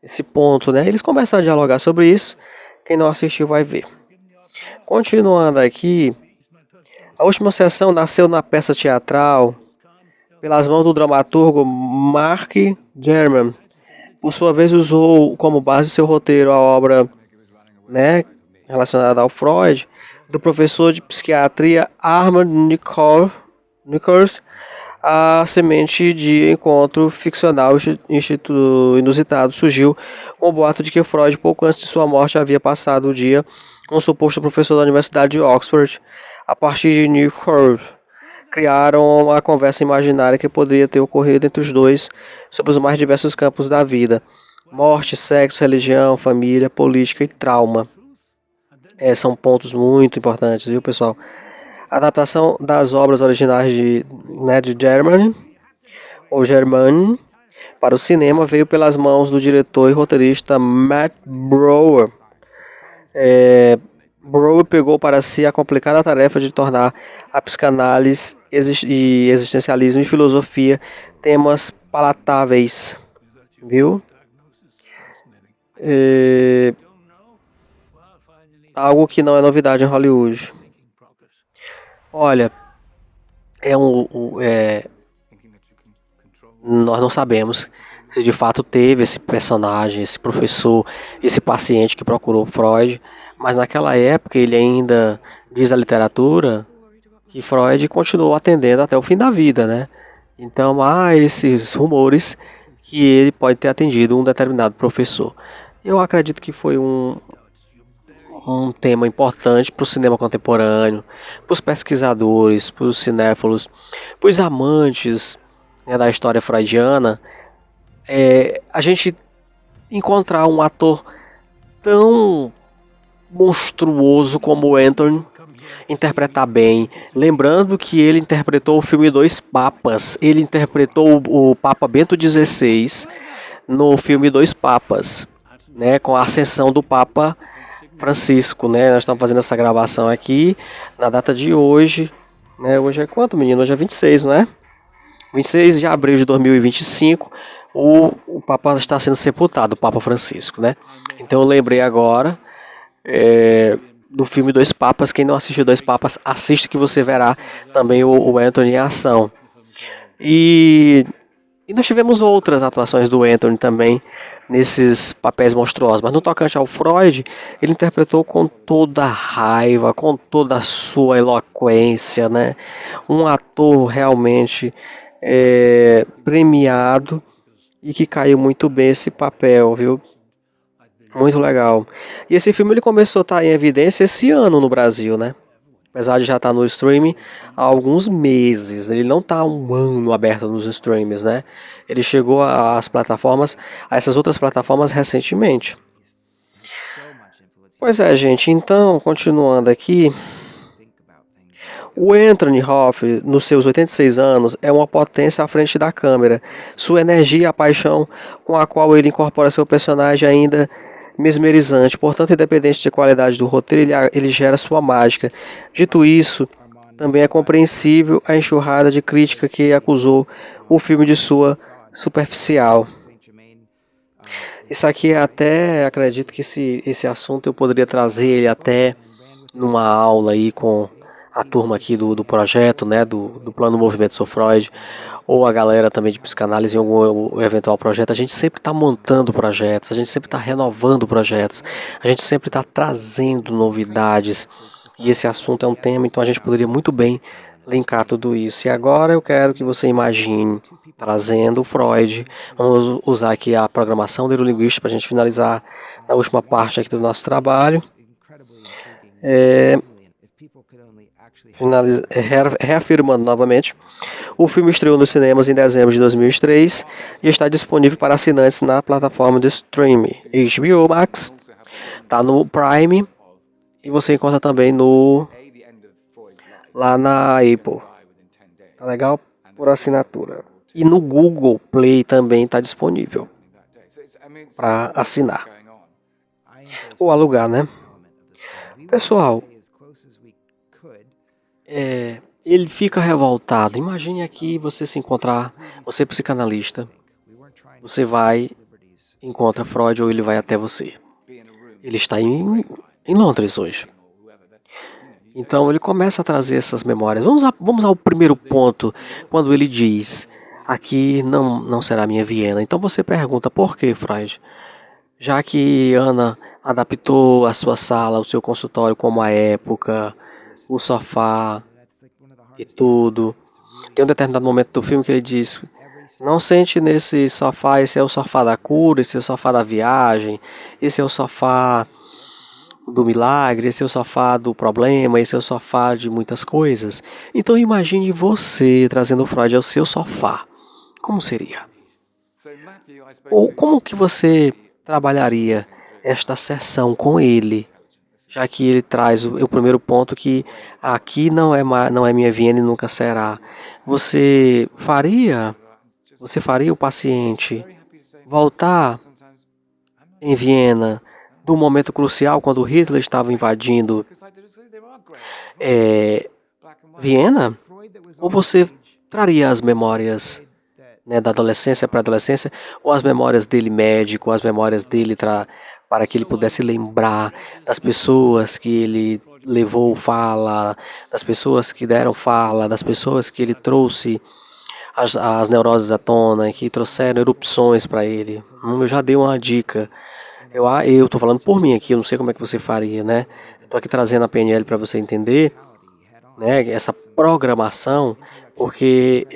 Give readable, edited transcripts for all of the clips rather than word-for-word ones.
esse ponto, né? Eles começam a dialogar sobre isso. Quem não assistiu vai ver. Continuando aqui, a última sessão nasceu na peça teatral pelas mãos do dramaturgo Mark German. Por sua vez, usou como base de seu roteiro a obra, né, relacionada ao Freud, do professor de psiquiatria Armand Nichols, a semente de encontro ficcional inusitado surgiu com o boato de que Freud, pouco antes de sua morte, havia passado o dia com o suposto professor da Universidade de Oxford. A partir de Nichols, criaram uma conversa imaginária que poderia ter ocorrido entre os dois sobre os mais diversos campos da vida: morte, sexo, religião, família, política e trauma. São pontos muito importantes, viu, pessoal? A adaptação das obras originais de German, ou German, para o cinema veio pelas mãos do diretor e roteirista Matt Brower. Brower pegou para si a complicada tarefa de tornar a psicanálise e existencialismo e filosofia temas palatáveis, viu? Algo que não é novidade em Hollywood. Olha, nós não sabemos se de fato teve esse personagem, esse professor, esse paciente que procurou Freud, mas naquela época ele ainda diz a literatura que Freud continuou atendendo até o fim da vida, né? Então há esses rumores que ele pode ter atendido um determinado professor. Eu acredito que foi um tema importante para o cinema contemporâneo, para os pesquisadores, para os cinéfilos, para os amantes, né, da história freudiana. A gente encontrar um ator tão monstruoso como o Anthony, interpretar bem, lembrando que ele interpretou o filme Dois Papas, ele interpretou o Papa Bento XVI no filme Dois Papas, né, com a ascensão do Papa Francisco, né? Nós estamos fazendo essa gravação aqui na data de hoje, né? Hoje é quanto, menino? Hoje é 26, não é? 26 de abril de 2025, o Papa está sendo sepultado, o Papa Francisco, né? Então eu lembrei agora do filme Dois Papas. Quem não assistiu Dois Papas, assiste que você verá também o Anthony em ação. E nós tivemos outras atuações do Anthony também nesses papéis monstruosos, mas no tocante ao Freud, ele interpretou com toda a raiva, com toda a sua eloquência, né? Um ator realmente premiado e que caiu muito bem esse papel, viu? Muito legal. E esse filme ele começou a estar em evidência esse ano no Brasil, né? Apesar de já estar no streaming há alguns meses, ele não está há um ano aberto nos streams, né? Ele chegou às plataformas, a essas outras plataformas recentemente. Pois é, gente, então, continuando aqui, o Anthony Hopkins, nos seus 86 anos, é uma potência à frente da câmera. Sua energia e a paixão com a qual ele incorpora seu personagem ainda mesmerizante. Portanto, independente da qualidade do roteiro, ele gera sua mágica. Dito isso, também é compreensível a enxurrada de crítica que acusou o filme de sua superficial. Isso aqui até, acredito que esse assunto eu poderia trazer ele até numa aula aí com a turma aqui do projeto, né, do Plano Movimento Sou Freud, ou a galera também de psicanálise em algum eventual projeto. A gente sempre está montando projetos, a gente sempre está renovando projetos, a gente sempre está trazendo novidades, e esse assunto é um tema, então a gente poderia muito bem linkar tudo isso. E agora eu quero que você imagine trazendo o Freud. Vamos usar aqui a programação neurolinguística para a gente finalizar na última parte aqui do nosso trabalho. Reafirmando novamente, o filme estreou nos cinemas em dezembro de 2003 e está disponível para assinantes na plataforma de streaming HBO Max, está no Prime e você encontra também lá na Apple. Tá legal? Por assinatura. E no Google Play também está disponível para assinar ou alugar, né? Pessoal, ele fica revoltado. Imagine aqui você se encontrar, você psicanalista, você vai encontra Freud ou ele vai até você. Ele está em Londres hoje. Então ele começa a trazer essas memórias. Vamos ao primeiro ponto, quando ele diz: aqui não será minha Viena. Então você pergunta: por que, Freud? Já que Ana adaptou a sua sala, o seu consultório como a época, o sofá e tudo. Tem um determinado momento do filme que ele diz: não sente nesse sofá, esse é o sofá da cura, esse é o sofá da viagem, esse é o sofá do milagre, esse é o sofá do problema, esse é o sofá de muitas coisas. Então imagine você trazendo Freud ao seu sofá. Como seria? Ou como que você trabalharia esta sessão com ele? Já que ele traz o primeiro ponto que aqui não é minha Viena e nunca será. Você faria o paciente voltar em Viena do momento crucial quando Hitler estava invadindo Viena? Ou você traria as memórias, né, da adolescência para a adolescência, ou as memórias dele médico, as memórias dele para que ele pudesse lembrar das pessoas que ele levou fala, das pessoas que deram fala, das pessoas que ele trouxe as neuroses à tona, que trouxeram erupções para ele. Eu já dei uma dica. Eu tô falando por mim aqui, eu não sei como é que você faria, né? Estou aqui trazendo a PNL para você entender, né, essa programação, porque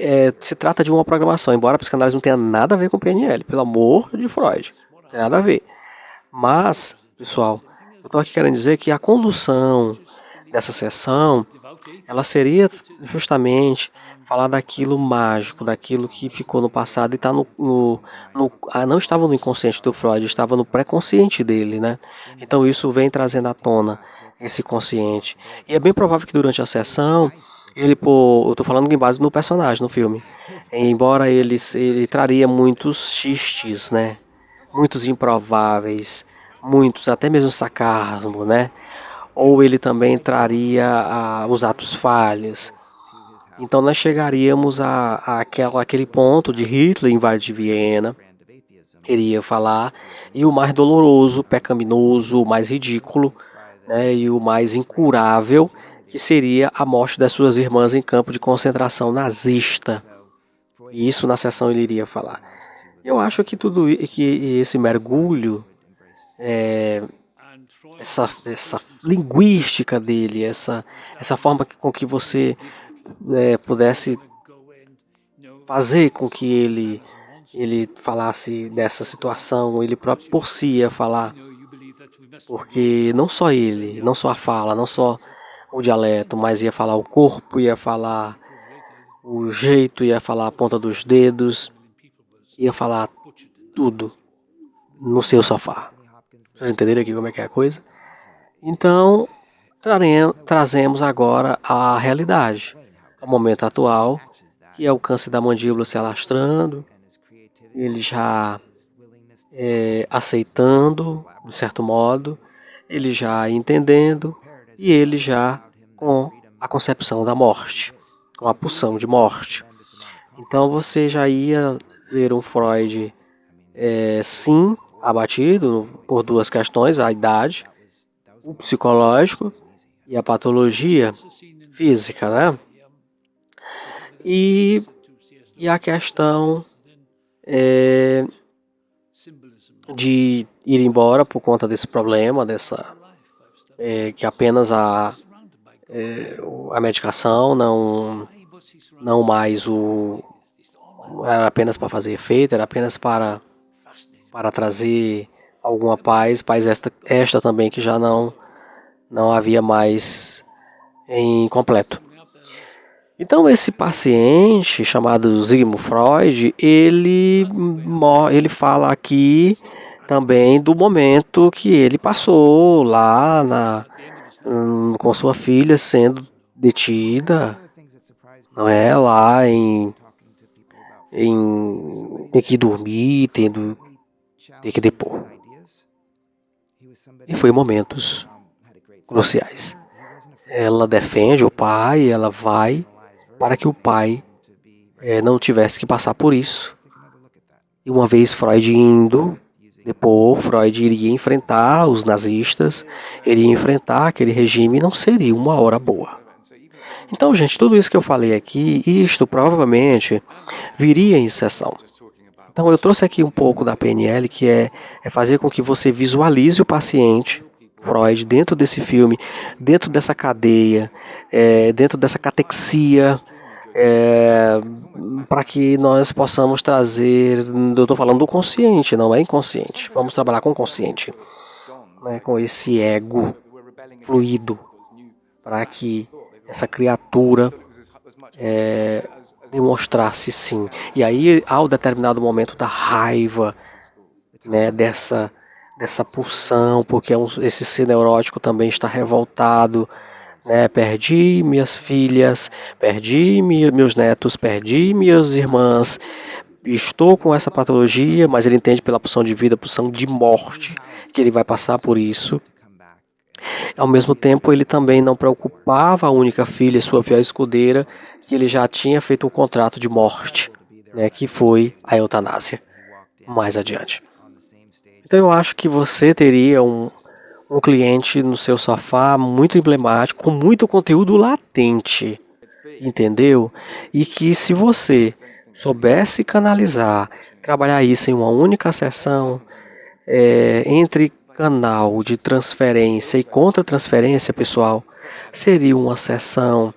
se trata de uma programação, embora a psicanálise não tenha nada a ver com PNL, pelo amor de Freud, não tem nada a ver. Mas, pessoal, eu estou aqui querendo dizer que a condução dessa sessão, ela seria justamente falar daquilo mágico, daquilo que ficou no passado e está não estava no inconsciente do Freud, estava no pré-consciente dele, né? Então isso vem trazendo à tona esse consciente. E é bem provável que durante a sessão, eu estou falando em base no personagem, no filme, embora ele traria muitos xistes, né? Muitos improváveis, muitos até mesmo sarcasmo, né? Ou ele também traria os atos falhos. Então nós chegaríamos àquele ponto de Hitler invadir Viena, ele ia falar, e o mais doloroso, pecaminoso, o mais ridículo, né, e o mais incurável, que seria a morte das suas irmãs em campo de concentração nazista. E isso na sessão ele iria falar. Eu acho que que esse mergulho, essa linguística dele, essa forma com que você pudesse fazer com que ele falasse dessa situação, ele próprio por si ia falar, porque não só ele, não só a fala, não só o dialeto, mas ia falar o corpo, ia falar o jeito, ia falar a ponta dos dedos, ia falar tudo no seu sofá. Vocês entenderam aqui como é que é a coisa? Então, trazemos agora a realidade, o momento atual, que é o câncer da mandíbula se alastrando, ele já aceitando, de certo modo, ele já entendendo, e ele já com a concepção da morte, com a pulsão de morte. Então você já ia ver um Freud, sim, abatido por duas questões, a idade, o psicológico e a patologia física, né? E a questão de ir embora por conta desse problema, que apenas a medicação não mais era apenas para fazer efeito, era apenas para trazer alguma paz esta também que já não havia mais em completo. Então esse paciente chamado Sigmund Freud, ele fala aqui também do momento que ele passou lá com sua filha sendo detida, não é, lá ter que dormir, ter que depor. E foi momentos cruciais. Ela defende o pai, ela vai para que o pai não tivesse que passar por isso. E uma vez Freud indo, Depois, Freud iria enfrentar os nazistas, ele ia enfrentar aquele regime e não seria uma hora boa. Então, gente, tudo isso que eu falei aqui, isto provavelmente viria em sessão. Então, eu trouxe aqui um pouco da PNL, que é fazer com que você visualize o paciente, Freud, dentro desse filme, dentro dessa cadeia, dentro dessa catexia, para que nós possamos trazer, eu estou falando do consciente, não é inconsciente, vamos trabalhar com o consciente, né, com esse ego fluido, para que essa criatura demonstrasse sim. E aí, ao determinado momento da raiva, né, dessa pulsão, porque esse ser neurótico também está revoltado, né, perdi minhas filhas, perdi meus netos, perdi minhas irmãs, estou com essa patologia, mas ele entende pela pulsão de vida, pulsão de morte, que ele vai passar por isso. Ao mesmo tempo, ele também não preocupava a única filha, sua fiel escudeira, que ele já tinha feito um contrato de morte, né, que foi a eutanásia, mais adiante. Então eu acho que você teria um cliente no seu sofá muito emblemático, com muito conteúdo latente, entendeu? E que se você soubesse canalizar, trabalhar isso em uma única sessão, entre canal de transferência e contra-transferência, pessoal, seria uma sessão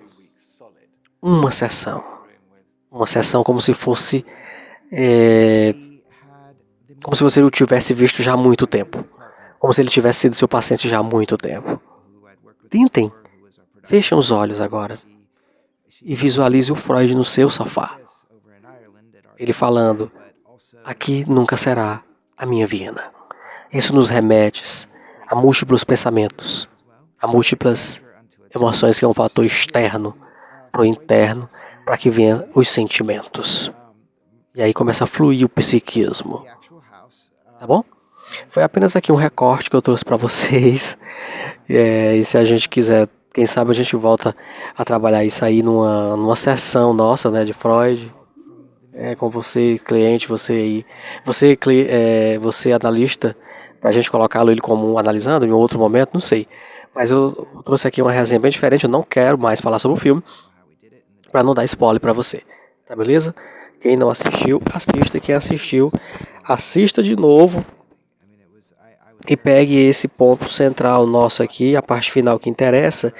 como se fosse, como se você o tivesse visto já há muito tempo, como se ele tivesse sido seu paciente já há muito tempo. Tentem, fechem os olhos agora e visualize o Freud no seu sofá, ele falando: aqui nunca será a minha Viena. Isso nos remete a múltiplos pensamentos, a múltiplas emoções, que é um fator externo para o interno, para que venham os sentimentos. E aí começa a fluir o psiquismo. Tá bom? Foi apenas aqui um recorte que eu trouxe para vocês. E se a gente quiser, quem sabe a gente volta a trabalhar isso aí numa sessão nossa, né, de Freud. Com você, cliente, você aí, você analista, para a gente colocá-lo ele como um analisando em outro momento, não sei. Mas eu trouxe aqui uma resenha bem diferente, eu não quero mais falar sobre o filme, para não dar spoiler para você, tá beleza? Quem não assistiu, assista, quem assistiu, assista de novo e pegue esse ponto central nosso aqui, a parte final que interessa,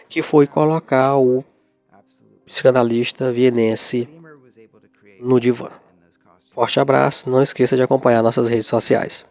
que foi colocar o psicanalista vienense no divã. Forte abraço, não esqueça de acompanhar nossas redes sociais.